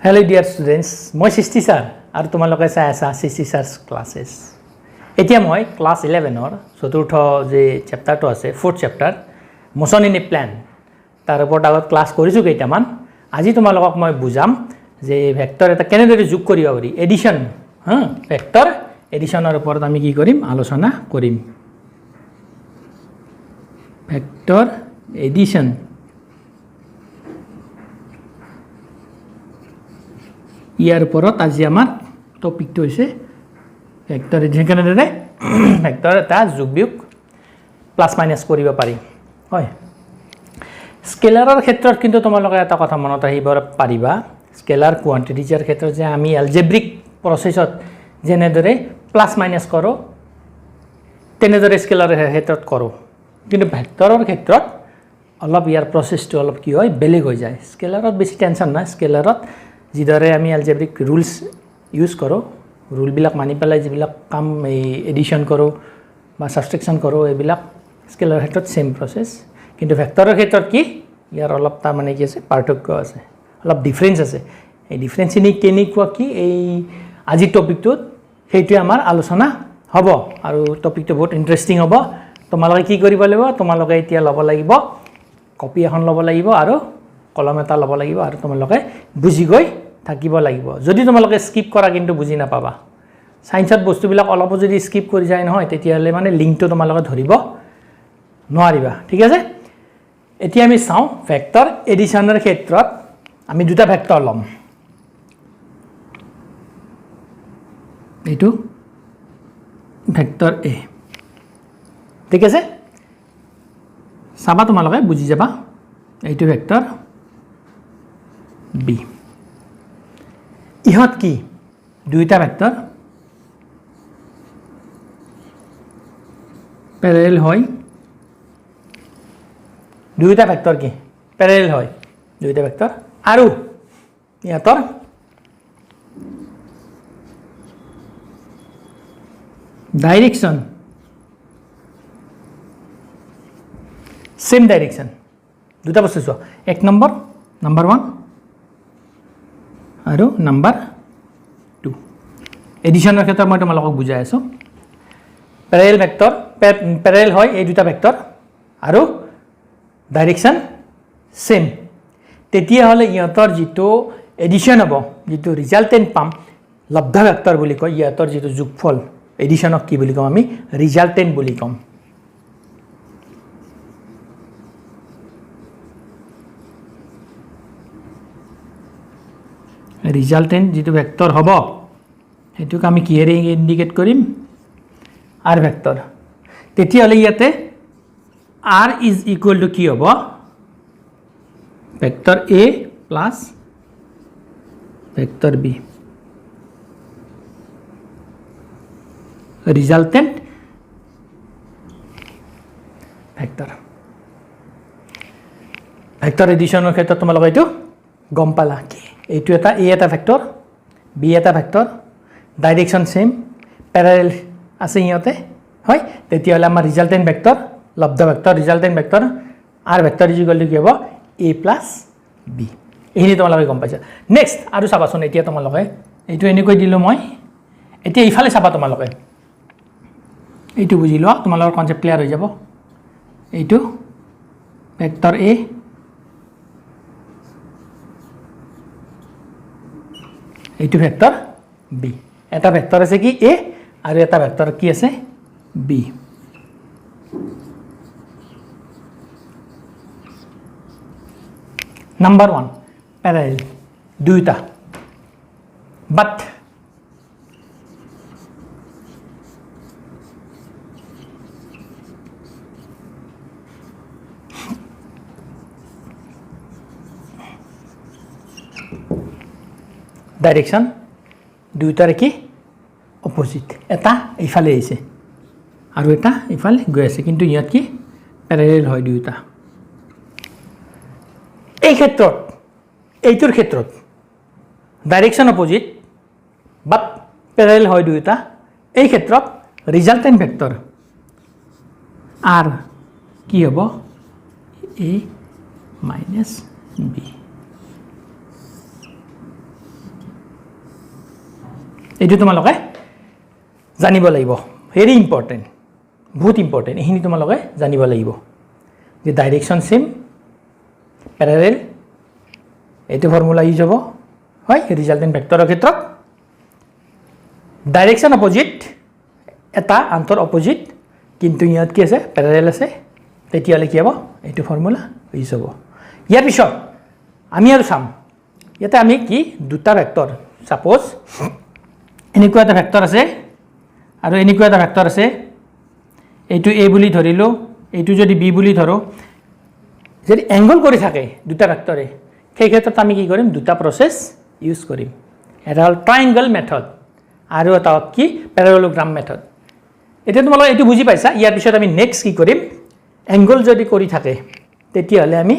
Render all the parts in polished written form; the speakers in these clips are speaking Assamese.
हेलो डियर स्टूडेंट्स मैं सृष्टि सर और तुम्हारे चाई आसा सृष्टि सार्स क्लासेस एतिया मैं क्लास 11 चतुर्थ जो चैप्टार तो आछे fourth chapter motion in A plan तार ऊपर आगत क्लास करिछु केइटामान আজি তোমালোকক मैं बुझाम जे वेक्टर এটা কেনেদৰে যোগ কৰিব পাৰি এডিশন वेक्टर एडिशनर ऊपर आमी कि करिम आलोचना करिम वेक्टर एडिशन ইয়ার উপরত আজি আমার টপিকটো হৈছে ভেক্টৰ এডিশন কেনেদৰে ভেক্টৰ এটা যোগ বিয়োগ প্লাস মাইনাস কৰিব পাৰি হয় স্কেলাৰৰ ক্ষেত্ৰত কিন্তু তোমালোকে এটা কথা মনত ৰাখিব পাৰিবা স্কেলাৰ কোৱান্টিটিজৰ ক্ষেত্ৰত যে আমি এলজেব্ৰিক প্ৰসেছত যেনেদৰে প্লাস মাইনাস কৰো তেনেদৰে স্কেলাৰৰ ক্ষেত্ৰত কৰো কিন্তু ভেক্টৰৰ ক্ষেত্ৰত অলপ ইয়াৰ প্ৰসেসটো অলপ কি হয় বেলেগ হৈ যায় স্কেলাৰত বেছি টেনচন নাই স্কেলাৰত जिदरे आमी एलजेब्रिक रूल्स यूज करो रूल बिलाक मानि पेलाय जिबिलाक काम एडिशन करो बा सबट्रेक्शन करो एबिलाक स्केलर क्षेत्र सेम प्रोसेस किन्तु वेक्टरर क्षेत्र कि यार अलप ता माने कि आछे पार्थक्य आछे अलप डिफरेंस आछे ए डिफरेंस नि केनेकुवा कि ए আজি टपिकটো हेतु आमार आलोचना हबो आरो टपिकটো बहुत इंटरेस्टिंग हबो तोमालोके कि करिब লাগিব तोमालोके इतिया लब লাগিব कपि এখন लब লাগিব आरो कलम এটা लब লাগিব आरो तोमालोके बुझि गई থাকিব লাগিব যদি তোমালোকে স্কিপ কৰা কিন্তু বুজি নাপাবা সায়েন্সত বস্তুবিলাক অলপ যদি স্কিপ কৰি যায় নহয় তেতিয়ালে মানে লিংকটো তোমালোকে ধৰিব নোৱাৰিবা ঠিক আছে এতিয়া আমি চাও ভেক্টৰ এডিশনৰ ক্ষেত্ৰত আমি দুটা ভেক্টৰ লম এইটো ভেক্টৰ এ ঠিক আছে চাবা তোমালোকে বুজি যাবা এইটো ভেক্টৰ বি इहत की दुईटा वेक्टर पैरेलल হয় दुईटा वेक्टर की पैरेलल হয় दुईटा वेक्टर आरो इहतर डायरेक्शन सेम डायरेक्शन दुटा बस्तु छ एक नंबर 1 और नंबर 2 एडिशनर क्षेत्र मैं तुम बुझाई आसो पैरेलल वेक्टर पैरेलल है ये दुटा वेक्टर और डायरेक्शन सेम तेतिया हले इहतर जितो एडिशन हम जितो रिजाल्टेंट पाम लब्ध वेक्टर बुली कय इहतर जितो जोगफल एडिशनक कि बुली कम आमी रिजाल्टेंट बुली कम रिजाल्टेंट जी वेक्टर हम हेतुक आमी किहेरे इंडिकेट करिम आर वेक्टर तेतियाले इयाते आर इज इक्वल टू कि हम vector A plus vector B resultant vector vector एडिशनर क्षेत्र तुम लोग गम पाला कि এইটো এটা এ এটা ভেক্টৰ বি এটা ভেক্টৰ ডাইৰেকশন সেম প্যাৰালেল আছে ইহতে হয় তেতিয়ালে আমাৰ ৰিজাল্টেন্ট ভেক্টৰ লব্ধ vector resultant vector R vector is equal to কি হ'ব a প্লাস b এইখিনি তোমালোকে গম পাইছা নেক্সট আৰু চাবাচোন এতিয়া তোমালোকে এইটো এনেকৈ দিলো মই এতিয়া ইফালে চাবা তোমালোকে এইটো বুজি লোৱা তোমালোকৰ কনসেপ্ট ক্লিয়াৰ হৈ যাব এইটো ভেক্টৰ a এইটো ভেক্টৰ বি এটা ভেক্টৰ আছে কি এ আৰু এটা ভেক্টৰ কি আছে বি नंबर 1 पैरेलल दुईटा बट डायरेक्शन दुईटार कि अपोजिट एटा इफाले आइছে और एटा इफाले गई आछे किन्तु इयात कि पैरेलल হয় दुईटा এই ক্ষেত্ৰত এইটোৰ ক্ষেত্ৰত ডাইৰেকশন অপোজিট বাট প্যাৰেলাল হয় দুইটা এই ক্ষেত্ৰত ৰিজাল্টেন্ট ভেক্টৰ आर কি হ'ব a minus b এইটো তোমালোকে জানিব লাগিব ভেৰি ইম্পৰ্টেণ্ট বহুত ইম্পৰ্টেণ্ট এইখিনি তোমালোকে জানিব লাগিব যে ডাইৰেকশ্যন সেম প্যাৰালেল এইটো ফৰ্মুলা ইউজ হ'ব হয় ৰিজাল্টেণ্ট ভেক্টৰৰ ক্ষেত্ৰত ডাইৰেকশ্যন অপজিট এটা আন্তৰ অপজিট কিন্তু ইয়াত কি আছে প্যাৰালেল আছে তেতিয়ালে কি হ'ব এইটো ফৰ্মুলা ইউজ হ'ব ইয়াৰ পিছত আমি আৰু চাম ইয়াতে আমি কি দুটা ভেক্টৰ সাপোজ এনেকুৱা এটা ভেক্টৰ আছে আৰু এনেকুৱা এটা ভেক্টৰ আছে এইটো a বুলি ধৰিলো এইটো যদি b বুলি ধৰো যদি এংগল কৰি থাকে দুটা ভেক্টৰে সেই ক্ষেত্ৰত আমি কি কৰিম দুটা প্ৰসেস ইউজ কৰিম এটা হল ট্ৰায়াঙ্গল মেথড আৰু এটা কি প্যাৰালেলোগ্ৰাম মেথড এটা তোমালোকে এইটো বুজি পাইছা ইয়াৰ পিছত আমি নেক্সট কি কৰিম এংগল যদি কৰি থাকে তেতিয়ালে আমি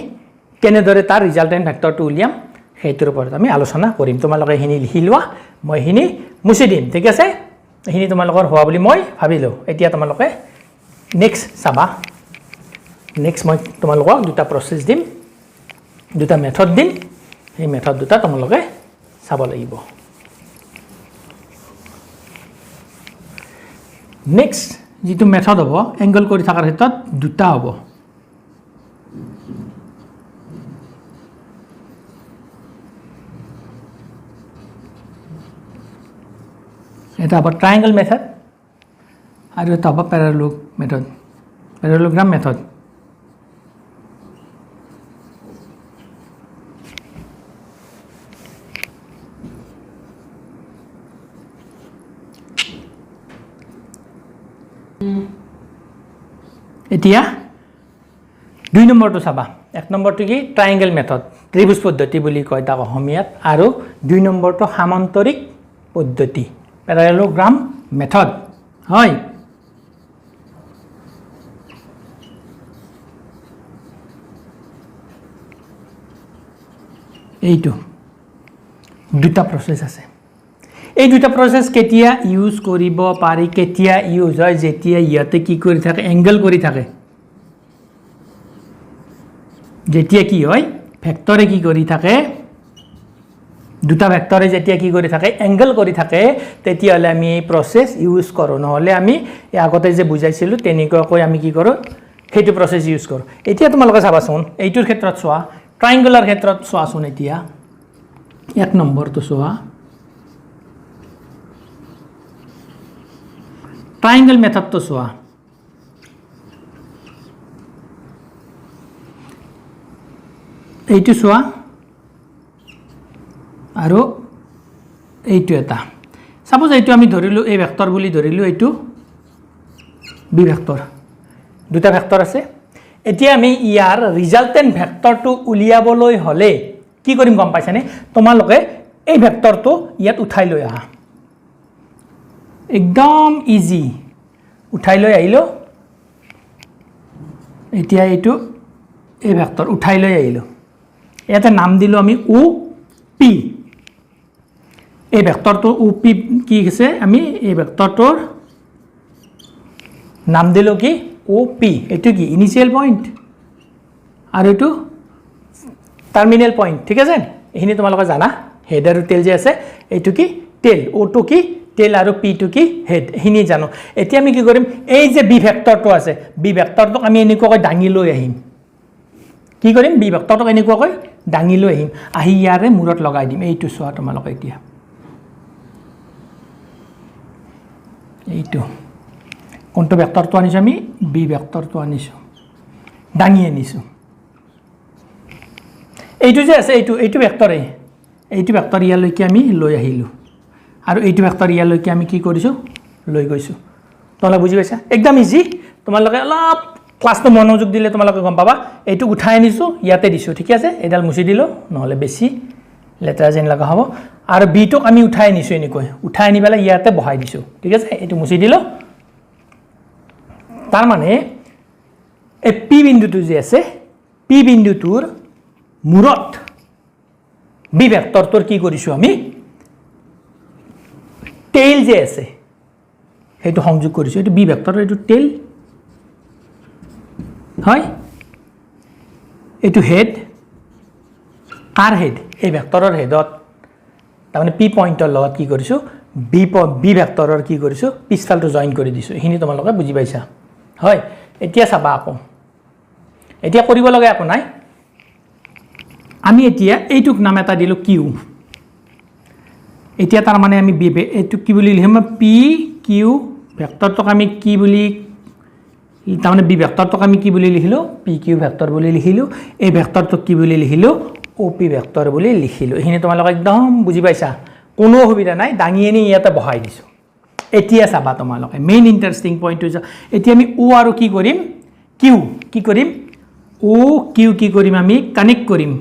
কেনেদৰে তাৰ ৰিজাল্টেণ্ট ভেক্টৰটো উলিয়াম সেইটোৰ ওপৰত আমি আলোচনা কৰিম তোমালোকে হিনি লিখি লোৱা মই হিনি মুছি দিম ঠিক আছে হিনি তোমালোকৰ হোৱা বুলি মই ভাবিলো এতিয়া তোমালোকে নেক্সট চাবা নেক্সট মই তোমালোকক দুটা প্ৰসেস দিম দুটা মেথড দিম এই মেথড দুটা তোমালোকে চাব লাগিব নেক্সট যেটো মেথড হ'ব এংগল কৰি থকাৰ ক্ষেত্ৰত দুটা হ'ব এটা হ'ব ট্ৰায়াঙ্গল মেথড আৰু এটা হ'ব প্যাৰালেলোগ্ৰাম মেথড এতিয়া দুই নম্বৰটো চাবা এক নম্বৰটো কি ট্ৰায়াঙ্গল মেথড ত্ৰিভুজ পদ্ধতি বুলি কয় তাক অসমীয়াত আৰু দুই নম্বৰটো সামান্তৰিক পদ্ধতি প্যাৰালেলোগ্ৰাম মেথড হয় এইটো দুটা প্ৰসেস আছে এই দুটা প্ৰসেস কেতিয়া ইউজ কৰিব পাৰি কেতিয়া ইউজ হয় যেতিয়া ইয়াতে কি কৰি থাকে এংগল কৰি থাকে যেতিয়া কি হয় ভেক্টৰে কি কৰি থাকে দুটা ভেক্টৰে যেতিয়া কি কৰি থাকে এংগল কৰি থাকে তেতিয়ালে আমি এই প্ৰসেস ইউজ কৰো নহলে আমি আগতে যে বুজাইছিলো তেনেকৈ আমি কি কৰো সেইটো প্ৰসেস ইউজ কৰো এতিয়া তোমালোকে চাবাচোন এইটোৰ ক্ষেত্ৰত চোৱা ট্ৰায়াঙ্গলৰ ক্ষেত্ৰত চোৱাচোন এতিয়া এক নম্বৰটো চোৱা ট্ৰায়াঙ্গল মেথডটো চোৱা এইটো চোৱা আৰু এইটো এটা সাপোজ এইটো আমি ধৰিলো এই ভেক্টৰ বুলি ধৰিলো এইটো বি ভেক্টৰ দুটা ভেক্টৰ আছে এতিয়া আমি ইয়াৰ ৰিজাল্টেণ্ট ভেক্টৰটো উলিয়াবলৈ হলে কি কৰিম গম পাইছানে তোমালোকে এই ভেক্টৰটো ইয়াত উঠাই লৈ আহা একদম ইজি উঠাই লৈ আহিলো এতিয়া এইটো এই ভেক্টৰ উঠাই লৈ আহিলো ইয়াতে নাম দিলো আমি ও পি এই ভেক্টৰটো ও পি কি আছে আমি এই ভেক্টৰটোৰ নাম দিলো কি ও পি এটো কি ইনিশিয়াল পয়েন্ট আৰু এটো টাৰ্মিনাল পয়েন্ট ঠিক আছে এখিনি তোমালোকে জানা হেড আৰু টেল যে আছে এটো কি টেল ও টু কি টেল আৰু পি টু কি হেড এখিনি জানো এতিয়া আমি কি কৰিম এই যে বি ভেক্টৰটো আছে বি ভেক্টৰটোক আমি এনেকৈ দাঙি লৈ আহিম কি কৰিম বি ভেক্টৰটোক এনেকৈ দাঙি লৈ আহিম আহি ইয়াৰে মূৰত লগাই দিম এইটো চোৱা তোমালোকে এতিয়া এইটো কোনটো ভেক্টৰটো আনিছো আমি বি ভেক্টৰটো আনিছো দাঙি আনিছো এইটো যে আছে এইটো ভেক্টৰে এইটো ভেক্টৰ ইয়ালৈকে আমি লৈ আহিলো আৰু এইটো ভেক্টৰ ইয়ালৈকে আমি কি কৰিছো লৈ গৈছো তোমালোকে বুজি পাইছা একদম ইজি তোমালোকে অলপ ক্লাছটো মনোযোগ দিলে তোমালোকে গম পাবা এইটো উঠাই আনিছো ইয়াতে দিছো ঠিক আছে এডাল মুছি দিলো নহলে বেছি লেটাৰ যেন লগা হ'ব আৰু বি টোক আমি উঠাই আনিছো এনেকৈ উঠাই আনি বেলা ইয়াতে বহাই দিছো ঠিক আছে এইটো মুছি দিলো তাৰ মানে এই পি বিন্দুটো যে আছে পি বিন্দুটোৰ মূৰত বি ভেক্টৰটোৰ কি কৰিছো আমি টেইল যে আছে সেইটো সংযোগ কৰিছো এটো বি ভেক্টৰৰ এটো টেইল হয় এটো হেড কাৰ হেড এই ভেক্টৰৰ হেডত তাৰমানে পি পইণ্টৰ লগত কি কৰিছো বি ভেক্টৰৰ কি কৰিছোঁ পিছফালটো জইন কৰি দিছোঁ এইখিনি তোমালোকে বুজি পাইছা হয় এতিয়া চাবা আকৌ এতিয়া কৰিব লগা একো নাই আমি এতিয়া এইটোক নাম এটা দিলোঁ কিউ এতিয়া তাৰ মানে আমি এইটো কি বুলি লিখিম পি কিউ ভেক্টৰটোক আমি কি বুলি তাৰমানে বি ভেক্টৰটোক আমি কি বুলি লিখিলোঁ পি কিউ ভেক্টৰ বুলি লিখিলোঁ এই ভেক্টৰটোক কি বুলি লিখিলোঁ অ' পি ভেক্টৰ বুলি লিখিলোঁ এইখিনি তোমালোকে একদম বুজি পাইছা কোনো অসুবিধা নাই দাঙি আনি ইয়াতে বহাই দিছোঁ এতিয়া চাবা তোমালোকে মেইন ইণ্টাৰেষ্টিং পইণ্টটো এতিয়া আমি অ' আৰু কি কৰিম কিউ কি কৰিম অ' কিউ কি কৰিম আমি কানেক্ট কৰিম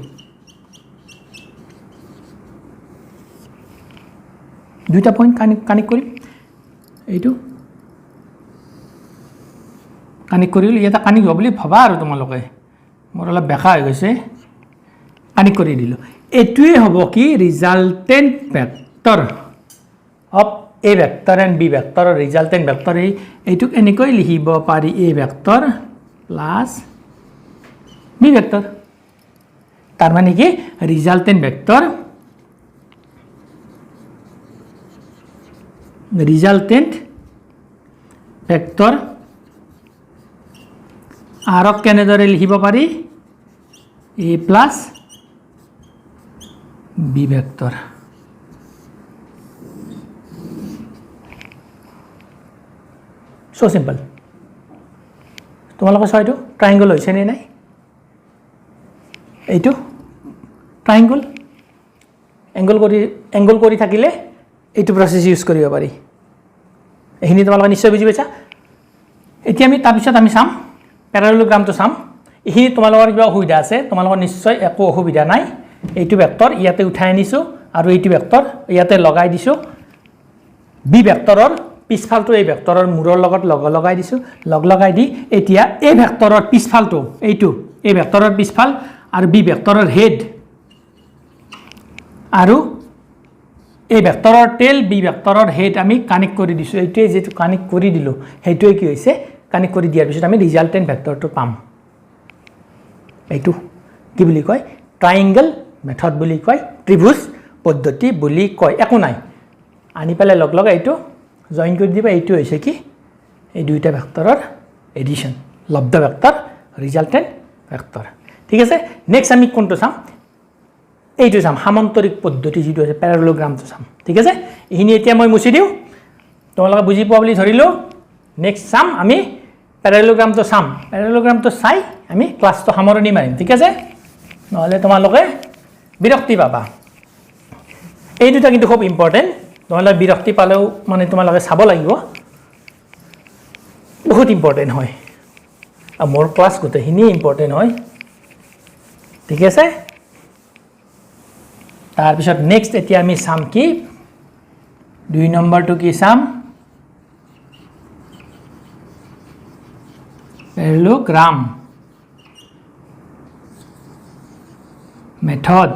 দুইটা পইণ্ট কানেক্ট কৰিম এইটো কানেক্ট কৰিলোঁ ইয়াতে কানেক্ট হ'ব বুলি ভাবা আৰু তোমালোকে মোৰ অলপ বেকা হৈ গৈছে কানেক্ট কৰি দিলোঁ এইটোৱে হ'ব কি resultant vector of A vector and B ভেক্টৰৰ ৰিজাল্টেণ্ট ভেক্টৰ এইটোক এনেকৈ লিখিব পাৰি A vector plus B vector তাৰমানে কি ৰিজাল্টেণ্ট ভেক্টৰ আৰক কেনেদৰে লিখিব পাৰি A plus B vector so simple তোমালোকে চাইটো ট্ৰাইংগল হৈছে নে নাই এইটো ট্ৰাইংগল এংগল কৰি থাকিলে এইটো প্ৰসেস ইউজ কৰিব পাৰি এইখিনি তোমালোকে নিশ্চয় বুজি পাইছা এতিয়া আমি তাৰপিছত আমি চাম প্যাৰালেলোগ্ৰামটো চাম এইখিনি তোমালোকৰ কিবা অসুবিধা আছে তোমালোকৰ নিশ্চয় একো অসুবিধা নাই এইটো ভেক্টৰ ইয়াতে উঠাই আনিছোঁ আৰু এইটো ভেক্টৰ ইয়াতে লগাই দিছোঁ বি ভেক্টৰৰ পিছফালটো এই ভেক্টৰৰ মূৰৰ লগত লগাই দিছোঁ লগাই দি এতিয়া এই ভেক্টৰৰ পিছফালটো এইটো এই ভেক্টৰৰ পিছফাল আৰু বি ভেক্টৰৰ হেড আৰু এই ভেক্টৰৰ টেল বি ভেক্টৰৰ হেড আমি কানেক্ট কৰি দিছোঁ এইটোৱে যেটো কানেক্ট কৰি দিলোঁ সেইটোৱে কি হৈছে কানেক্ট কৰি দিয়াৰ পিছত আমি ৰিজাল্টেণ্ট ভেক্টৰটো পাম এইটো কি বুলি কয় ট্ৰাইংগল মেথড বুলি কয় ত্ৰিভুজ পদ্ধতি বুলি কয় একো নাই আনি পেলাই লগাই এইটো জইন কৰি দিবা এইটো হৈছে কি এই দুইটা ভেক্টৰৰ এডিশন লব্ধ ভেক্টৰ ৰিজাল্টেণ্ট ভেক্টৰ ঠিক আছে নেক্সট আমি কোনটো চাম এইটো চাম সামান্তৰিক পদ্ধতি যেটো আছে প্যাৰালেলোগ্ৰামটো চাম ঠিক আছে এইখিনি এতিয়া মই মুছি দিওঁ তোমালোকে বুজি পোৱা বুলি ধৰিলোঁ নেক্সট চাম আমি প্যাৰালেলোগ্ৰামটো চাম প্যাৰালেলোগ্ৰামটো চাই আমি ক্লাছটো সামৰণি মাৰিম ঠিক আছে নহলে তোমালোকে বিৰক্তি পাবা এই দুটা কিন্তু খুব ইম্পৰ্টেন্ট নহলে বিৰক্তি পালেও মানে তোমালোকে চাব লাগিব বহুত ইম্পৰ্টেন্ট হয় আৰু মোৰ ক্লাছ গোটেইখিনি ইম্পৰ্টেন্ট হয় ঠিক আছে তাৰপিছত নেক্সট এতিয়া আমি চাম কি 2 নম্বৰটো কি চাম প্যাৰালেলোগ্ৰাম মেথড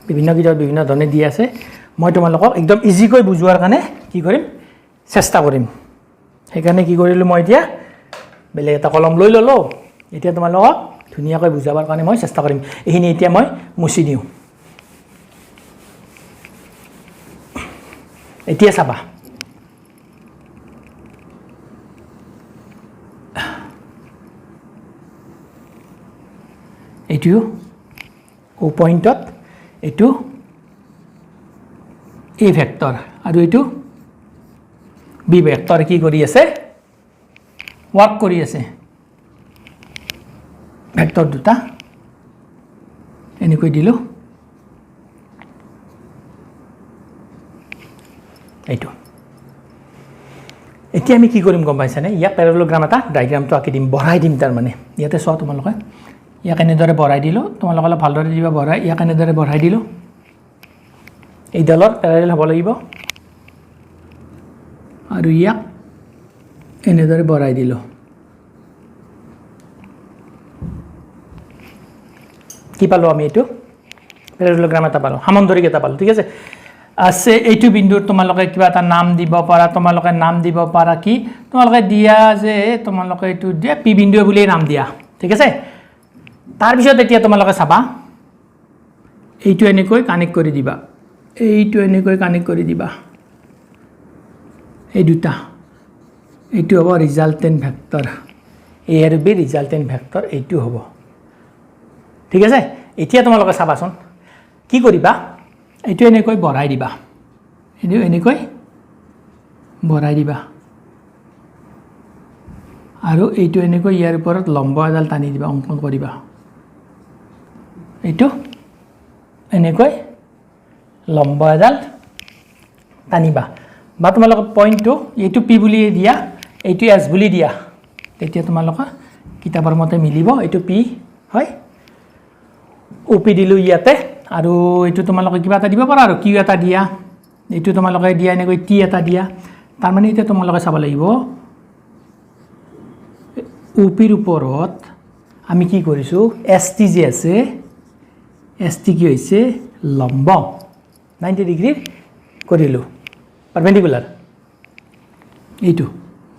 বিভিন্ন ধৰণে দি আছে মই তোমালোকক একদম ইজিকৈ বুজোৱাৰ কাৰণে কি কৰিম চেষ্টা কৰিম সেইকাৰণে কি কৰিলোঁ মই এতিয়া বেলেগ এটা কলম লৈ ললো এতিয়া তোমালোকক ধুনীয়াকৈ বুজাবৰ কাৰণে মই চেষ্টা কৰিম এইখিনি এতিয়া মই মুছি দিওঁ এতিয়া চাবা এইটো ও পইণ্টত এইটো এ ভেক্টৰ আৰু এইটো বি ভেক্টৰ কি কৰি আছে ওয়াৰ্ক কৰি আছে ভেক্টৰ দুটা এনেকৈ দিলোঁ এইটো এতিয়া আমি কি কৰিম গম পাইছানে ইয়াক প্যাৰালেলোগ্ৰাম এটা ডায়াগ্ৰামটো আঁকি দিম বঢ়াই দিম তাৰ মানে ইয়াতে চোৱা তোমালোকে ইয়াক এনেদৰে বঢ়াই দিলোঁ তোমালোকে অলপ ভালদৰে দিবা বঢ়াই ইয়াক এনেদৰে বঢ়াই দিলোঁ এই ডালৰ প্যাৰালেল হ'ব লাগিব আৰু ইয়াক এনেদৰে বঢ়াই দিলোঁ কি পালোঁ আমি এইটো প্যাৰালেলোগ্ৰাম এটা পালোঁ সামন্তৰিক এটা পালোঁ ঠিক আছে আছে এইটো বিন্দুৰ তোমালোকে কিবা এটা নাম দিব পাৰা তোমালোকে নাম দিব পাৰা কি তোমালোকে দিয়া যে তোমালোকে এইটো দিয়া পি বিন্দু বুলি নাম দিয়া ঠিক আছে তাৰ পিছত এতিয়া তোমালোকে চাবা এইটো এনেকৈ কানেক্ট কৰি দিবা এইটো এনেকৈ কানেক্ট কৰি দিবা এই দুটা এইটো হ'ব ৰিজাল্টেণ্ট ভেক্টৰ এ আৰু বি ৰিজাল্টেণ্ট ভেক্টৰ এইটো হ'ব ঠিক আছে এতিয়া তোমালোকে চাবাচোন কি কৰিবা এইটো এনেকৈ বঢ়াই দিবা এইটো এনেকৈ বঢ়াই দিবা আৰু এইটো এনেকৈ ইয়াৰ ওপৰত লম্ব এডাল টানি দিবা অংকন কৰিবা এইটো এনেকৈ লম্ব এডাল টানিবা বা তোমালোকে পইণ্টটো এইটো পি বুলি দিয়া এইটো এছ বুলি দিয়া তেতিয়া তোমালোকে কিতাপৰ মতে মিলিব এইটো পি হয় অ' পি দিলোঁ ইয়াতে আৰু এইটো তোমালোকে কিবা এটা দিব পাৰা আৰু কিউ এটা দিয়া এইটো তোমালোকে দিয়া এনেকৈ টি এটা দিয়া তাৰমানে এতিয়া তোমালোকে চাব লাগিব অ' পিৰ ওপৰত আমি কি কৰিছোঁ এছ টি যে আছে এছ টি কি হৈছে লম্ব 90 ডিগ্ৰীৰ কৰিলোঁ পাৰপেণ্ডিকুলাৰ এইটো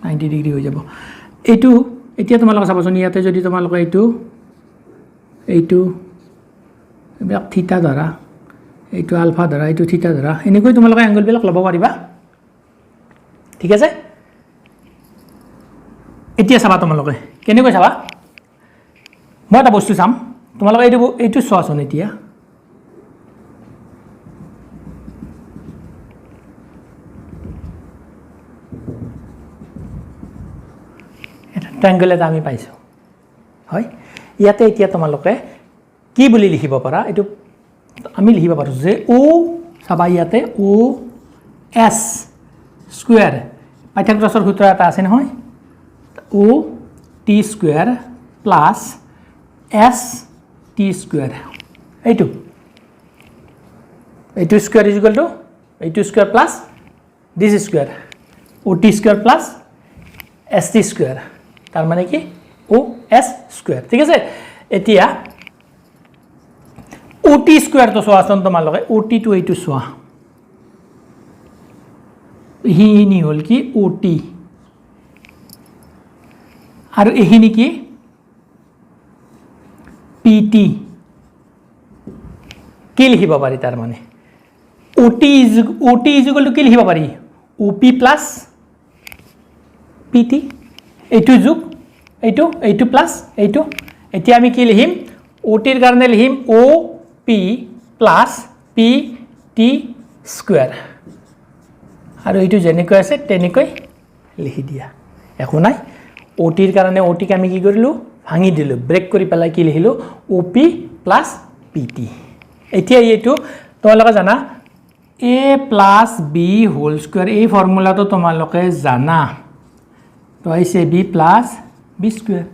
90 ডিগ্ৰী হৈ যাব এইটো এতিয়া তোমালোকে চাবচোন ইয়াতে যদি তোমালোকে এইটো এইবিলাক থিটা ধৰা এইটো আলফা ধৰা এইটো থিটা ধৰা এনেকৈ তোমালোকে এংগলবিলাক ল'ব পাৰিবা ঠিক আছে এতিয়া চাবা তোমালোকে কেনেকৈ চাবা মই এটা বস্তু চাম তোমালোকে এইটো চোৱাচোন এতিয়া ট্ৰায়াঙ্গল এটা আমি পাইছোঁ হয় ইয়াতে এতিয়া তোমালোকে কি বুলি লিখিব পাৰা এইটো আমি লিখিব পাৰোঁ যে অ' চাবা ইয়াতে অ' এছ স্কুৱেৰ পাইথাগোৰাছৰ সূত্ৰ এটা আছে নহয় O' T square plus S T square এইটো স্কুৱেৰ ইজ ইকুৱেল টু এইটো square plus this square O' T square plus S T square তাৰমানে কি অ' এছ স্কুৱেৰ ঠিক আছে এতিয়া অ' টি স্কুৱেৰটো চোৱাচোন তোমালোকে অ' টিটো এইটো চোৱা এইখিনি হ'ল কি অ' টি আৰু এইখিনি কি পি টি কি লিখিব পাৰি তাৰমানে অ' টি ইজ ইকুৱেল টু কি লিখিব পাৰি অ' পি প্লাছ পি টি এইটো যোগ এইটো প্লাছ এইটো এতিয়া আমি কি লিখিম অ' টিৰ কাৰণে লিখিম O' P plus P T square আৰু এইটো যেনেকৈ আছে তেনেকৈ লিখি দিয়া একো নাই অ' টিৰ কাৰণে অ' টিক আমি কি কৰিলোঁ ভাঙি দিলোঁ ব্ৰেক কৰি পেলাই কি লিখিলোঁ O' P plus P T এতিয়া এইটো তোমালোকে জানা A plus B whole square এই ফৰ্মুলাটো তোমালোকে জানা twice A B plus B square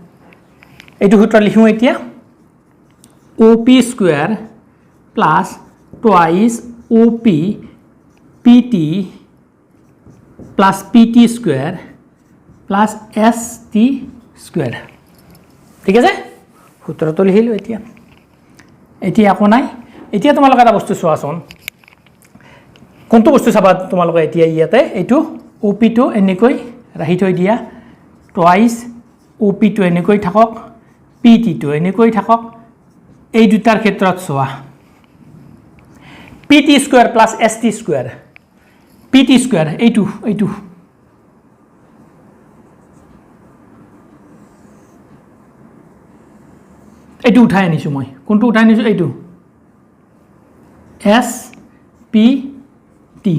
এইটো সূত্ৰ লিখোঁ এতিয়া O' P square plus twice O' P P T plus P T square plus S T square ঠিক আছে সূত্ৰটো লিখিলোঁ এতিয়া একো নাই এতিয়া তোমালোকে এটা বস্তু চোৱাচোন কোনটো বস্তু চাবা তোমালোকে এতিয়া ইয়াতে এইটো অ' পিটো এনেকৈ ৰাখি থৈ দিয়া টুৱাইছ অ' পিটো এনেকৈ থাকক পি টিটো এনেকৈ থাকক এই দুটাৰ ক্ষেত্ৰত চোৱা P T square plus S T square P T square এইটো উঠাই আনিছোঁ মই কোনটো উঠাই আনিছোঁ এইটো এছ পি টি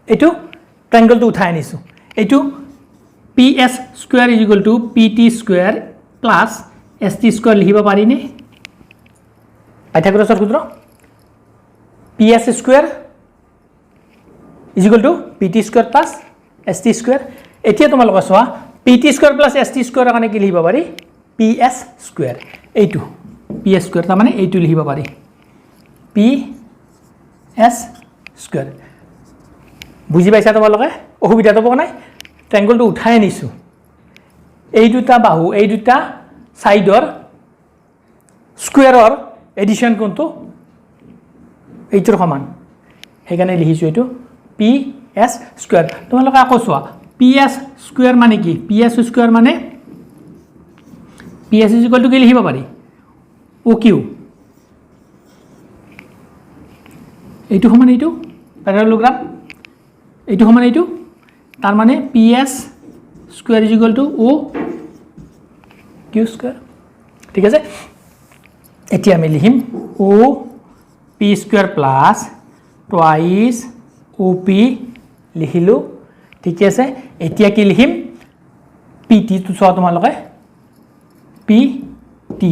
এইটো ট্ৰায়াঙ্গলটো উঠাই আনিছোঁ এইটো P S square is equal to P T square plus S T square লিখিব পাৰিনে পাইথাগোৰাছৰ সূত্ৰ P S square is equal to P T square plus S T square এতিয়া তোমালোকে চোৱা P T square plus S T স্কুৱেৰৰ কাৰণে কি লিখিব পাৰি পি এছ স্কুৱেৰ এইটো পি এছ স্কুৱেৰ তাৰমানে এইটো লিখিব পাৰি পি এছ স্কুৱেৰ বুজি পাইছা তোমালোকে অসুবিধাটো পোৱা নাই ট্ৰায়াঙ্গলটো উঠাই আনিছোঁ এই দুটা বাহু এই দুটা ছাইডৰ স্কুৱেৰৰ এডিশ্যন কোনটো এইটোৰ সমান সেইকাৰণে লিখিছোঁ এইটো পি এছ স্কুৱেৰ তোমালোকে আকৌ চোৱা পি এছ স্কুৱেৰ মানে কি পি এছ স্কুৱেৰ মানে P S is equal to কি লিখিব পাৰি অ' কিউ এইটো সমান এইটো প্যারালোগ্রাম এইটো সমান এইটো তার মানে PS square is equal to O Q square ঠিক আছে এতিয়া আমি লিখিম O P square plus twice OP লিখিলো ঠিক আছে এতিয়া কি লিখিম PT তো চোৱা তোমালোকে PT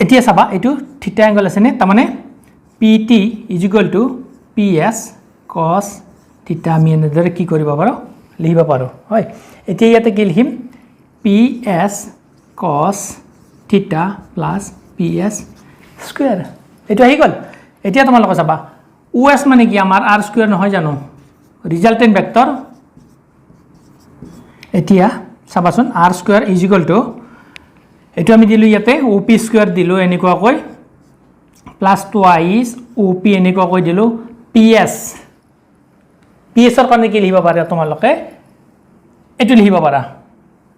এতিয়া চাবা এইটো থিটা এংগল আছে নে তাৰ মানে PT is equal to PS cos থিটা আমি এনেদৰে কি কৰিব পাৰো লিখিব পাৰো হয় এতিয়া ইয়াতে কি লিখিম PS cos থিটা প্লাস PS স্কয়ার এইটো আহি গল এতিয়া তোমালোকে চাবা OS মানে কি আমাৰ r স্কয়াৰ নহয় জানো ৰিজাল্টেন্ট ভেক্টৰ এতিয়া চাবাচোন r square is equal to এটো আমি দিলু ইয়াতে OP স্কয়ার দিলু এনেকুৱা কই প্লাস টুৱাইস OP এনেকুৱা কই দিলু PS ৰ কাৰণে কি লিখিব পাৰা তোমালোকে এটো লিখিব পাৰা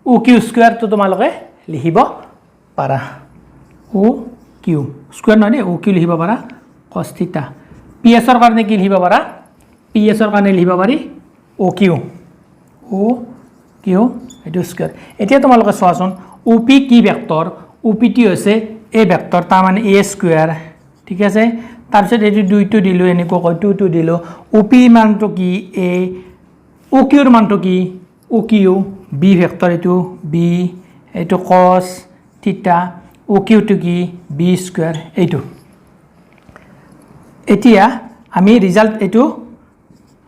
OQ স্কয়াৰ তো তোমালোকে লিখিব পাৰা OQ স্কয়াৰ নহয় OQ লিখিব পাৰা cos থিটা PS ৰ কাৰণে কি লিখিব পাৰা PS ৰ কাৰণে লিখিব পাৰি OQ এটো স্কয়াৰ এতিয়া তোমালোকে চোৱাচোন OP কি ভেক্টৰ OP টি হৈছে a ভেক্টৰ তাৰ মানে a স্কয়াৰ ঠিক আছে তাৰ পিছত এটো দুইটো দিলো এনেকৈ কয় 2 2 দিলো OP মানটো কি a OQ ৰ মানটো কি OQ b ভেক্টৰ এটো b এটো cos থিটা OQ টো কি b স্কয়াৰ এইটো এতিয়া আমি ৰিজাল্ট এটো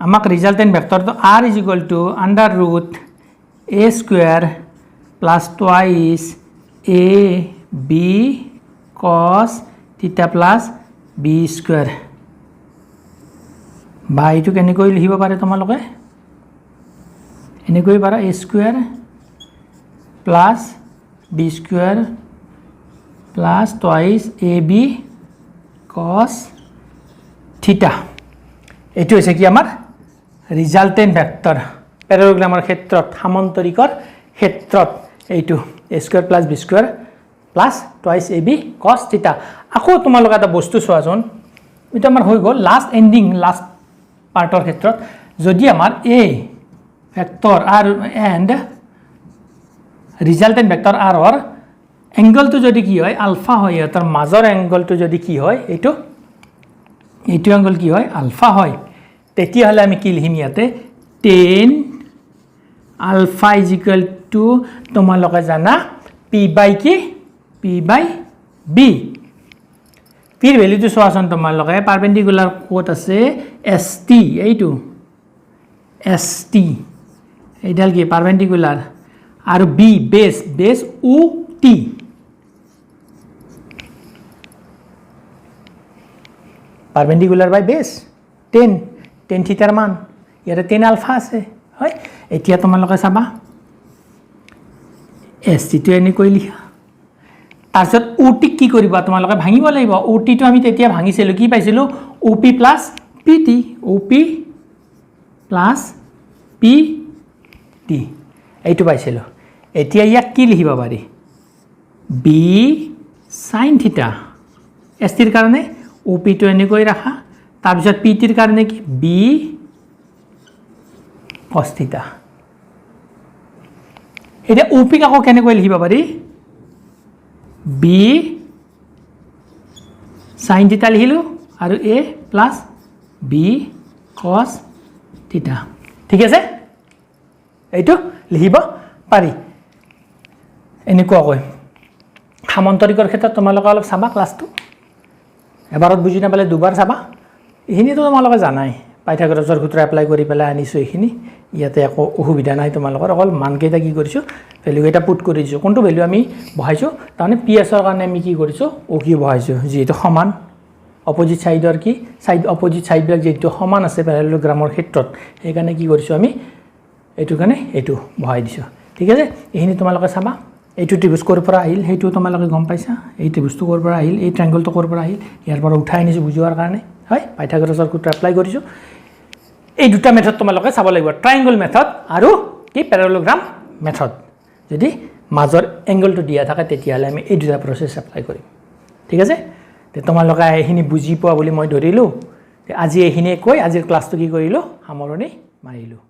আমাক ৰিজাল্টেন্ট ভেক্টৰ তো r = √a square plus twice AB cos theta plus B square বা এইটো কেনেকৈ লিখিব পাৰে তোমালোকে এনেকৈ পাৰা A square plus B square plus twice AB cos theta এইটো হৈছে কি আমাৰ ৰিজাল্টেন্ট ভেক্টৰ প্যাৰালোগ্ৰামৰ ক্ষেত্ৰত সামান্তৰিকৰ ক্ষেত্ৰত এইটো a square plus b square plus twice ab cos theta আকৌ তোমালোক এটা বস্তু চোৱাচোন এটা আমাৰ হৈ গল লাস্ট এন্ডিং লাস্ট পাৰ্টৰ ক্ষেত্ৰত যদি আমাৰ a ভেক্টৰ r and resultant vector r or এংগলটো যদি কি হয় আলফা হয় তাৰ মাজৰ এংগলটো যদি কি হয় এইটো এংগল কি হয় আলফা হয় তেতিয়া হলে আমি কি লিখিম ইয়াতে tan alpha is equal to তোমালোকে জানা p by কি p by b পিৰ ভ্যালুটো চোৱাচোন তোমালোকে পাৰপেন্ডিকুলাৰ কোট আছে st এইটো st এইডাল কি পাৰপেন্ডিকুলাৰ আৰু b বেস ut পাৰপেন্ডিকুলাৰ বাই বেস 10 থিটাৰ মান ইয়াতে 10 আলফা আছে হয় এতিয়া তোমালোকে চাবা st টো এনে কই লিখা তাৰছত ut কি কৰিবা তোমালোকে ভাঙিব লাগিব ut টো আমি তেতিয়া ভাঙিছিল কি পাইছিল op plus pt op plus pt এইটো পাইছিল এতিয়া ইয়াক কি লিখিব পাৰি b sin theta st ৰ কাৰণে op টো এনে কই ৰাখা তাৰপিছত pt ৰ কাৰণে কি b cos theta এটা OP কাকো কেনেকৈ লিখিব পাৰি b sin theta লিখিলো আৰু a plus b cos theta ঠিক আছে এইটো লিখিব পাৰি এনেকুৱা কয় সামান্তৰিকৰ ক্ষেত্ৰত তোমালোকে অলপ চাবা ক্লাছটো এবাৰত বুজি নাপালে দুবাৰ চাবা এইখিনি তো তোমালোকে জানাই পাইথাগোৰাছৰ সূত্ৰ এপ্লাই কৰি পেলাই আনিছো এইখিনি ইয়াতে একো অসুবিধা নাই তোমালোকৰ অকল মানকেইটা কি কৰিছো ভ্যালু কেইটা পুট কৰি দিছো কোনটো ভ্যালু আমি বহাইছো তাৰমানে PS ৰ কাৰণে আমি কি কৰিছো OQ বহাইছো যেটো সমান অপোজিট সাইডৰ কি সাইড অপোজিট সাইড বিলাক যেটো সমান আছে প্যাৰালোগ্ৰামৰ ক্ষেত্ৰত এই কাৰণে কি কৰিছো আমি এটো কাৰণে এটো বহাই দিছো ঠিক আছে এইখিনি তোমালোকে চাবা এইটো ত্ৰিভুজ কৰ পৰা আহিল হেতু তোমালোকে গম পাইছা এই ত্ৰিভুজটো কৰ পৰা আহিল এই ট্ৰায়াঙ্গলটো কৰ পৰা আহিল ইয়াৰ পৰা উঠাই আনিছো বুজোৱাৰ কাৰণে হয় পাইথাগোৰাছৰ সূত্ৰ এপ্লাই কৰিছো এই দুটা মেথড তোমালোকে চাব লাগিব ট্ৰায়াঙ্গল মেথড আৰু কি প্যাৰালোগ্ৰাম মেথড যদি মাজৰ এংগলটো দিয়া থাকে তেতিয়া হলে আমি এই দুটা প্ৰসেস এপ্লাই কৰিম ঠিক আছে তোমালোকে এইখিনি বুজি পোৱা বুলি মই ধৰিলোঁ আজি এইখিনিয়ে কৈ আজিৰ ক্লাছটো কি কৰিলোঁ সামৰণি মাৰিলোঁ